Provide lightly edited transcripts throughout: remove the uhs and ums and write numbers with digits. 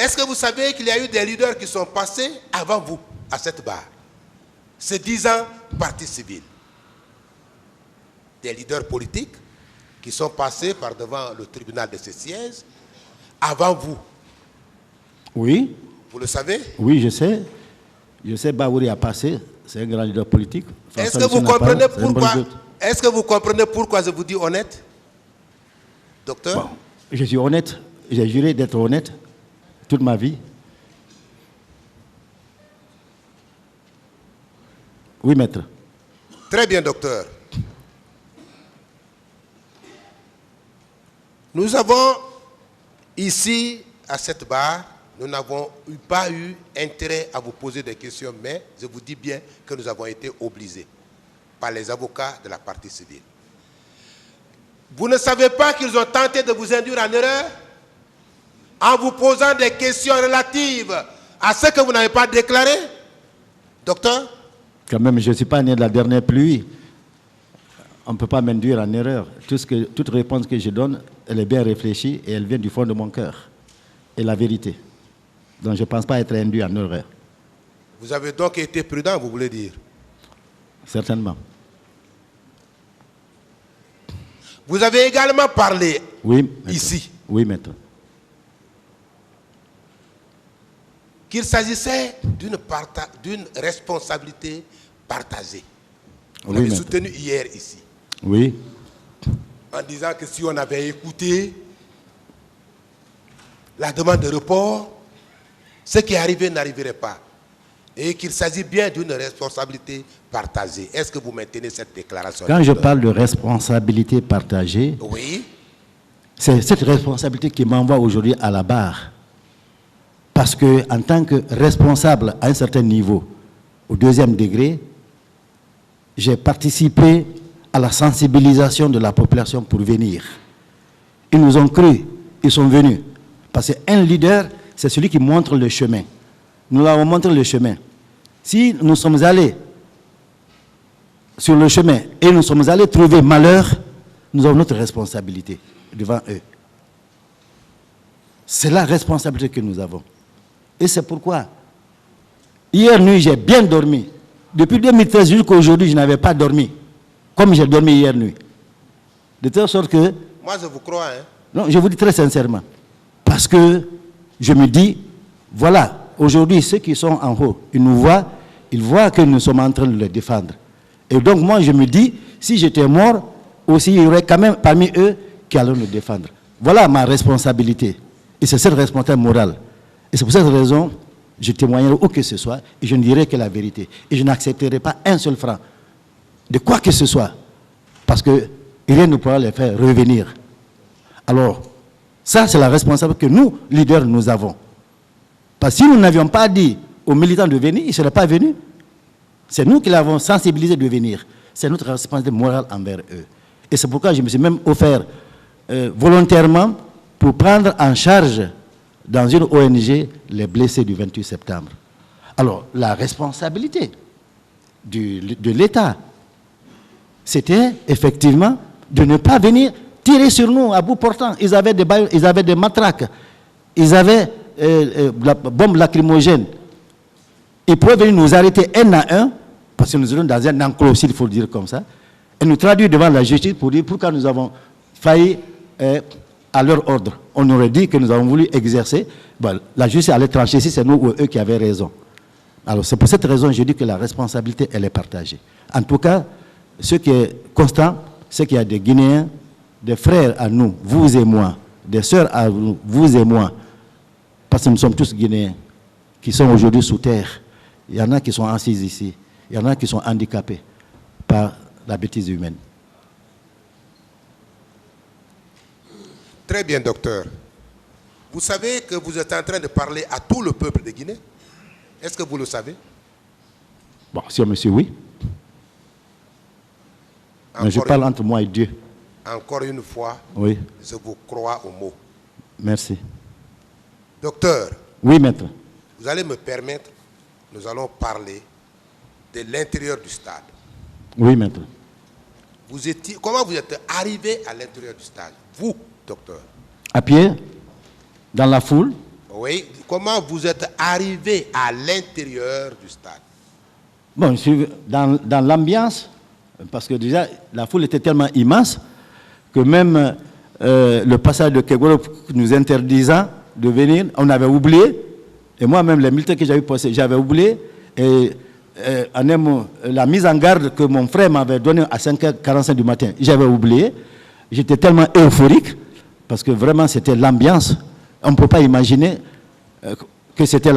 Est-ce que vous savez qu'il y a eu des leaders qui sont passés avant vous à cette barre, se disant parti civil? Des leaders politiques qui sont passés par devant le tribunal de ce siège avant vous. Oui. Vous le savez? Oui, je sais. Je sais, Baouri a passé. C'est un grand leader politique. Est-ce que vous comprenez pourquoi? Est-ce que vous comprenez pourquoi je vous dis honnête, docteur? Bon, je suis honnête. J'ai juré d'être honnête toute ma vie. Oui, maître. Très bien, docteur. Nous avons ici, à cette barre, nous n'avons pas eu intérêt à vous poser des questions, mais je vous dis bien que nous avons été obligés par les avocats de la partie civile. Vous ne savez pas qu'ils ont tenté de vous induire en erreur en vous posant des questions relatives à ce que vous n'avez pas déclaré, docteur? Quand même, je ne suis pas né de la dernière pluie. On ne peut pas m'induire en erreur. Toute réponse que je donne, elle est bien réfléchie et elle vient du fond de mon cœur. Et la vérité. Donc je ne pense pas être induit en erreur. Vous avez donc été prudent, vous voulez dire? Certainement. Vous avez également parlé ici. Oui, maître. Qu'il s'agissait d'une responsabilité partagée. Vous l'avez soutenu hier ici. Oui. En disant que si on avait écouté la demande de report, ce qui est arrivé n'arriverait pas. Et qu'il s'agit bien d'une responsabilité partagée. Est-ce que vous maintenez cette déclaration? Quand je parle de responsabilité partagée, oui, c'est cette responsabilité qui m'envoie aujourd'hui à la barre. Parce que en tant que responsable à un certain niveau, au 2e degré, j'ai participé à la sensibilisation de la population pour venir. Ils nous ont cru, ils sont venus. Parce qu'un leader, c'est celui qui montre le chemin. Nous leur avons montré le chemin. Si nous sommes allés sur le chemin et nous sommes allés trouver malheur, nous avons notre responsabilité devant eux. C'est la responsabilité que nous avons. Et c'est pourquoi, hier nuit, j'ai bien dormi. Depuis 2013 jusqu'à aujourd'hui, je n'avais pas dormi. Comme j'ai dormi hier nuit. De telle sorte que... Moi, je vous crois. Hein? Non, je vous dis très sincèrement. Parce que je me dis, voilà, aujourd'hui, ceux qui sont en haut, ils nous voient, ils voient que nous sommes en train de les défendre. Et donc, moi, je me dis, si j'étais mort, aussi, il y aurait quand même parmi eux qui allaient nous défendre. Voilà ma responsabilité. Et c'est cette responsabilité morale. Et c'est pour cette raison, je témoignerai où que ce soit, et je ne dirai que la vérité. Et je n'accepterai pas un seul franc de quoi que ce soit, parce que rien ne pourra les faire revenir. Alors, ça, c'est la responsabilité que nous, leaders, nous avons. Parce que si nous n'avions pas dit aux militants de venir, ils ne seraient pas venus. C'est nous qui l'avons sensibilisé de venir. C'est notre responsabilité morale envers eux. Et c'est pourquoi je me suis même offert volontairement pour prendre en charge dans une ONG les blessés du 28 septembre. Alors, la responsabilité de l'État, c'était effectivement de ne pas venir tirer sur nous à bout portant. Ils avaient des balles, ils avaient des matraques, ils avaient la bombe lacrymogène. Ils pouvaient venir nous arrêter un à un, parce que nous étions dans un enclos, s'il faut le dire comme ça, et nous traduire devant la justice pour dire pourquoi nous avons failli à leur ordre. On aurait dit que nous avons voulu exercer. Bon, la justice allait trancher si c'est nous ou eux qui avaient raison. Alors c'est pour cette raison que je dis que la responsabilité, elle est partagée. En tout cas, ce qui est constant, c'est qu'il y a des Guinéens, des frères à nous, vous et moi, des sœurs à nous, vous et moi, parce que nous sommes tous Guinéens, qui sont aujourd'hui sous terre. Il y en a qui sont assis ici, il y en a qui sont handicapés par la bêtise humaine. Très bien, docteur. Vous savez que vous êtes en train de parler à tout le peuple de Guinée? Est-ce que vous le savez? Bon, si monsieur, oui. Mais je parle entre moi et Dieu. Encore une fois, oui. Je vous crois au mot. Merci. Docteur. Oui, maître. Vous allez me permettre, nous allons parler de l'intérieur du stade. Oui, maître. Comment vous êtes arrivé à l'intérieur du stade, vous, docteur? À pied, dans la foule. Oui, comment vous êtes arrivé à l'intérieur du stade? Bon, je suis dans l'ambiance, parce que déjà, la foule était tellement immense que même le passage de Kegolo nous interdisant de venir, on avait oublié. Et moi-même, les militaires que j'avais passés, j'avais oublié. Et la mise en garde que mon frère m'avait donnée à 5h45 du matin, j'avais oublié. J'étais tellement euphorique, parce que vraiment, c'était l'ambiance. On ne peut pas imaginer que c'était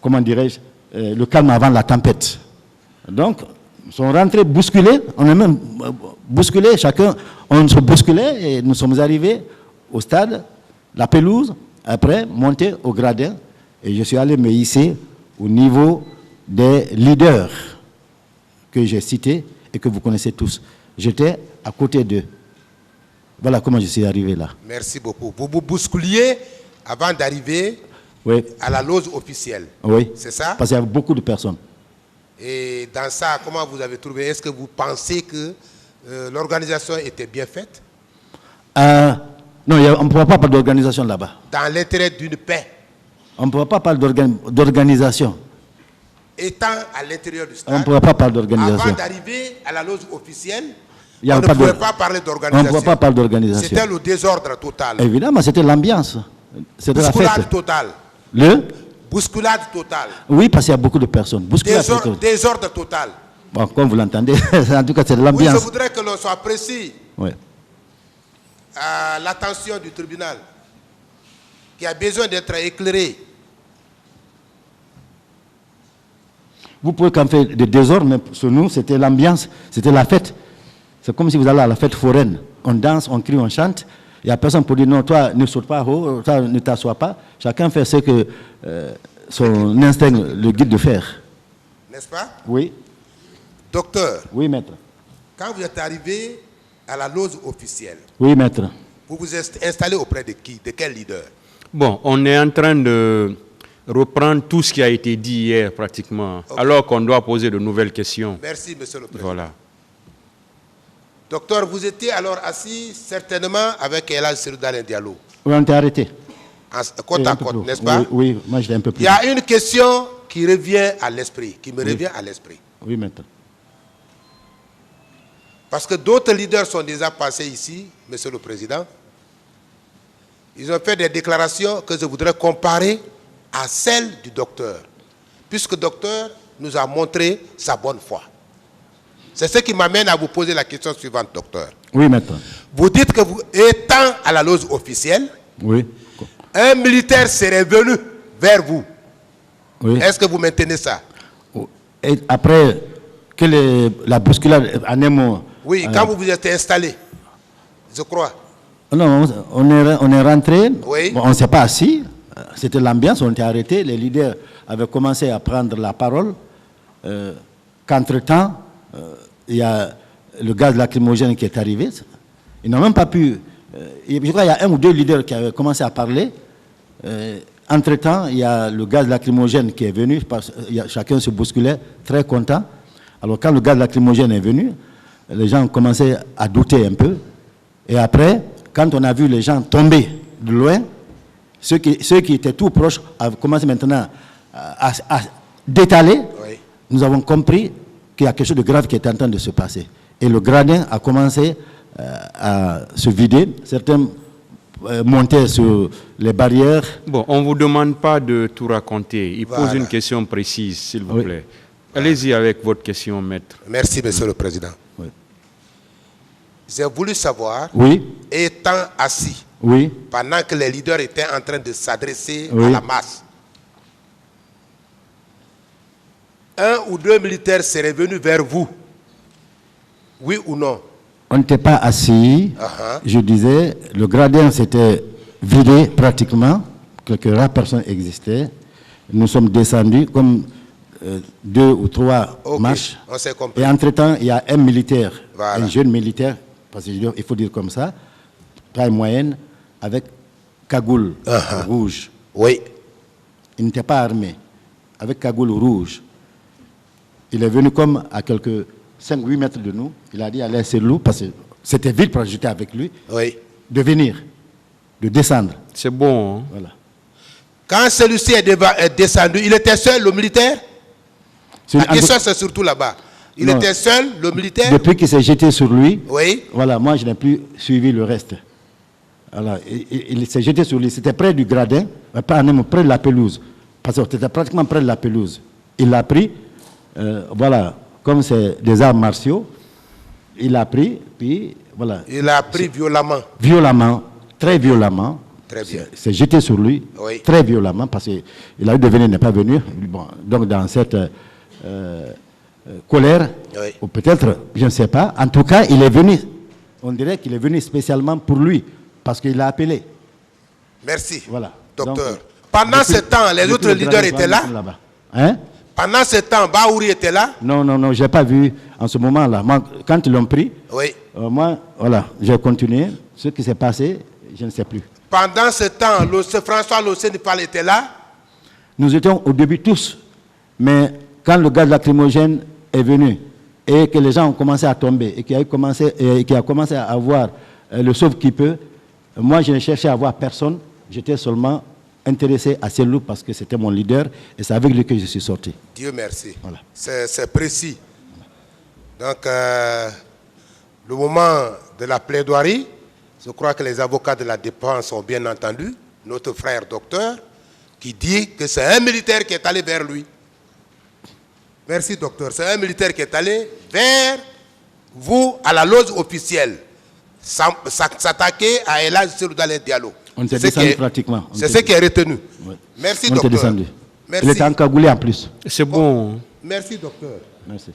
comment dirais-je, le calme avant la tempête. Donc, ils sont rentrés bousculés, on est même bousculés, chacun, on se bousculait et nous sommes arrivés au stade, la pelouse, après monter au gradin et je suis allé me hisser au niveau des leaders que j'ai cités et que vous connaissez tous. J'étais à côté d'eux. Voilà comment je suis arrivé là. Merci beaucoup. Vous vous bousculiez avant d'arriver à la loge officielle. Oui. C'est ça? Parce qu'il y avait beaucoup de personnes. Et dans ça, comment vous avez trouvé? Est-ce que vous pensez que l'organisation était bien faite? Non, on ne pourra pas parler d'organisation là-bas. Dans l'intérêt d'une paix? On ne pourra pas parler d'organisation. Étant à l'intérieur du stade, on ne pourra pas parler d'organisation. Avant d'arriver à la loge officielle, on ne pouvait pas parler d'organisation. On ne pourra pas parler d'organisation. C'était le désordre total. Évidemment, c'était l'ambiance. C'était la fête. Bousculade totale. Bousculade totale. Oui, parce qu'il y a beaucoup de personnes. Désordre total. Bon, comme vous l'entendez, en tout cas, c'est de l'ambiance. Oui, je voudrais que l'on soit précis. Oui. À l'attention du tribunal, qui a besoin d'être éclairé. Vous pouvez quand même faire des désordres, mais sur nous, c'était l'ambiance, c'était la fête. C'est comme si vous allez à la fête foraine. On danse, on crie, on chante. Il n'y a personne pour dire non, toi ne saute pas haut, toi ne t'assois pas. Chacun fait ce que son instinct le guide de faire. N'est-ce pas? Oui. Docteur. Oui, maître. Quand vous êtes arrivé à la loge officielle. Oui, maître. Vous vous êtes installé auprès de qui? De quel leader? Bon, on est en train de reprendre tout ce qui a été dit hier pratiquement, alors qu'on doit poser de nouvelles questions. Merci, monsieur le président. Voilà. Docteur, vous étiez alors assis certainement avec Elhadji Cellou Dalein Diallo. Oui, on était arrêté. Côte à côte, n'est-ce pas? Oui, moi j'étais un peu plus. Il y a une question qui revient à l'esprit, qui me revient à l'esprit. Oui, maître. Parce que d'autres leaders sont déjà passés ici, monsieur le président. Ils ont fait des déclarations que je voudrais comparer à celles du docteur. Puisque le docteur nous a montré sa bonne foi. C'est ce qui m'amène à vous poser la question suivante, docteur. Oui, maître. Vous dites que vous, étant à la loge officielle, oui, un militaire serait venu vers vous. Oui. Est-ce que vous maintenez ça? Et après que la bousculade en un mot. Oui, quand vous vous êtes installé, je crois. Non, on est rentré, oui. Bon, on ne s'est pas assis, c'était l'ambiance, on était arrêtés, les leaders avaient commencé à prendre la parole, qu'entre-temps, il y a le gaz lacrymogène qui est arrivé, ils n'ont même pas pu, je crois qu'il y a un ou deux leaders qui avaient commencé à parler, entre-temps, il y a le gaz lacrymogène qui est venu, chacun se bousculait, très content. Alors quand le gaz lacrymogène est venu, les gens ont commencé à douter un peu, et après, quand on a vu les gens tomber de loin, ceux qui étaient tout proches ont commencé maintenant à d'étaler. Oui. Nous avons compris qu'il y a quelque chose de grave qui est en train de se passer. Et le gradin a commencé à se vider. Certains montaient sur les barrières. Bon, on ne vous demande pas de tout raconter. Il pose une question précise, s'il vous plaît. Allez-y avec votre question, maître. Merci, monsieur le président. Oui. J'ai voulu savoir, étant assis, pendant que les leaders étaient en train de s'adresser à la masse, un ou deux militaires seraient venus vers vous, oui ou non? On n'était pas assis, je disais, le gradin s'était vidé pratiquement, quelques rares personnes existaient, nous sommes descendus comme 2 ou 3 marches, et entre-temps, il y a un militaire, un jeune militaire, parce qu'il faut dire comme ça, taille moyenne, avec cagoule rouge. Oui. Il n'était pas armé, avec cagoule rouge. Il est venu comme à quelques 5-8 mètres de nous. Il a dit à Elhadji Cellou, parce que c'était vite pour j'étais avec lui, de venir. de descendre. C'est bon. Hein? Voilà. Quand celui-ci est descendu, il était seul, le militaire? La question, c'est surtout là-bas. Il était seul, le militaire? Depuis qu'il s'est jeté sur lui, oui. Voilà, moi, je n'ai plus suivi le reste. Voilà, il s'est jeté sur lui. C'était près du gradin, pas même près de la pelouse. Parce que c'était pratiquement près de la pelouse. Il l'a pris, voilà, comme c'est des arts martiaux, il l'a pris, puis voilà. Il l'a pris violemment. Violemment, très violemment. Très bien. Il s'est jeté sur lui, oui. Très violemment, parce qu'il a eu de venir, n'est pas venu. Bon, donc dans cette colère, oui. Ou peut-être, je ne sais pas, en tout cas, il est venu. On dirait qu'il est venu spécialement pour lui, parce qu'il l'a appelé. Merci, voilà. docteur. Donc, pendant ce temps, les autres leaders étaient là, hein? Pendant ce temps, Bahouri était là? Non, je n'ai pas vu en ce moment-là. Moi, quand ils l'ont pris, oui. Moi, voilà, j'ai continué. Ce qui s'est passé, je ne sais plus. Pendant ce temps, François Locénipal était là? Nous étions au début tous. Mais quand le gaz lacrymogène est venu et que les gens ont commencé à tomber et qu'il a commencé à avoir le sauve-qui-peut, moi, je ne cherchais à voir personne. J'étais seulement intéressé à Cellou parce que c'était mon leader et c'est avec lui que je suis sorti. Dieu merci. Voilà. C'est précis. Donc, le moment de la plaidoirie, je crois que les avocats de la défense ont bien entendu notre frère docteur qui dit que c'est un militaire qui est allé vers lui. Merci docteur. C'est un militaire qui est allé vers vous à la loge officielle, s'attaquer à Elhadji Cellou Dalein Diallo. On s'est descendu pratiquement. C'est ce qui est retenu. Ouais. Merci on docteur. Descendu. Merci. Il était encagoulé en plus. C'est bon. Merci docteur. Merci.